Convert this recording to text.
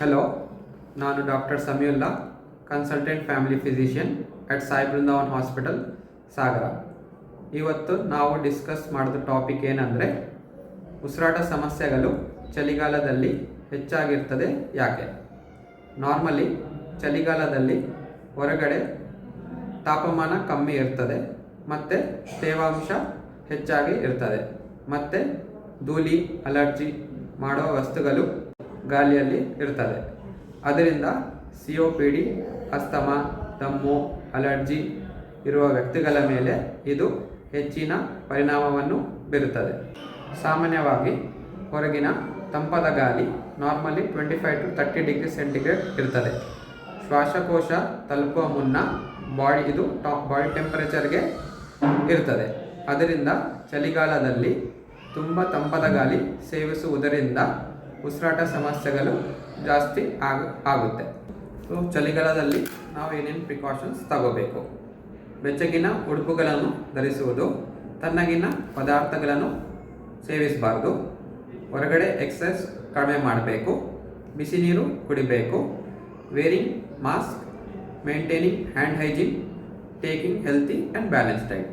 Hello, ನಾನು doctor Samiulla, consultant family physician at Sai Brindavan hospital, Sagara. ಇವತ್ತು ನಾವು ಡಿಸ್ಕಸ್ ಮಾಡಿದ ಟಾಪಿಕ್ ಏನಂದರೆ, ಉಸಿರಾಟ ಸಮಸ್ಯೆಗಳು ಚಳಿಗಾಲದಲ್ಲಿ ಹೆಚ್ಚಾಗಿರ್ತದೆ ಯಾಕೆ? ನಾರ್ಮಲಿ ಚಳಿಗಾಲದಲ್ಲಿ ಹೊರಗಡೆ ತಾಪಮಾನ ಕಮ್ಮಿ ಇರ್ತದೆ ಮತ್ತು ತೇವಾಂಶ ಹೆಚ್ಚಾಗಿ ಇರ್ತದೆ ಮತ್ತು ಧೂಳಿ ಅಲರ್ಜಿ ಮಾಡೋ ವಸ್ತುಗಳು ಗಾಳಿಯಲ್ಲಿ ಇರ್ತದೆ. ಅದರಿಂದ COPD, ಅಸ್ತಮಾ, ದಮ್ಮು, ಅಲರ್ಜಿ ಇರುವ ವ್ಯಕ್ತಿಗಳ ಮೇಲೆ ಇದು ಹೆಚ್ಚಿನ ಪರಿಣಾಮವನ್ನು ಬೀರುತ್ತದೆ. ಸಾಮಾನ್ಯವಾಗಿ ಹೊರಗಿನ ತಂಪಾದ ಗಾಳಿ ನಾರ್ಮಲಿ 25 to 30 ಡಿಗ್ರಿ ಸೆಂಟಿಗ್ರೇಡ್ ಇರ್ತದೆ. ಶ್ವಾಸಕೋಶ ತಲುಪುವ ಮುನ್ನ ಬಾಡಿ ಟೆಂಪರೇಚರ್ಗೆ ಇರ್ತದೆ. ಅದರಿಂದ ಚಳಿಗಾಲದಲ್ಲಿ ತುಂಬ ತಂಪಾದ ಗಾಳಿ ಸೇವಿಸುವುದರಿಂದ ಉಸಿರಾಟ ಸಮಸ್ಯೆಗಳು ಜಾಸ್ತಿ ಆಗುತ್ತೆ. ಚಳಿಗಾಲದಲ್ಲಿ ನಾವು ಏನೇನು ಪ್ರಿಕಾಷನ್ಸ್ ತಗೋಬೇಕು? ಬೆಚ್ಚಗಿನ ಉಡುಪುಗಳನ್ನು ಧರಿಸುವುದು, ತಣ್ಣಗಿನ ಪದಾರ್ಥಗಳನ್ನು ಸೇವಿಸಬಾರ್ದು, ಹೊರಗಡೆ ಎಕ್ಸಸೈಸ್ ಕಡಿಮೆ ಮಾಡಬೇಕು, ಬಿಸಿ ನೀರು ಕುಡಿಬೇಕು, wearing mask, maintaining hand hygiene, taking healthy and balance date.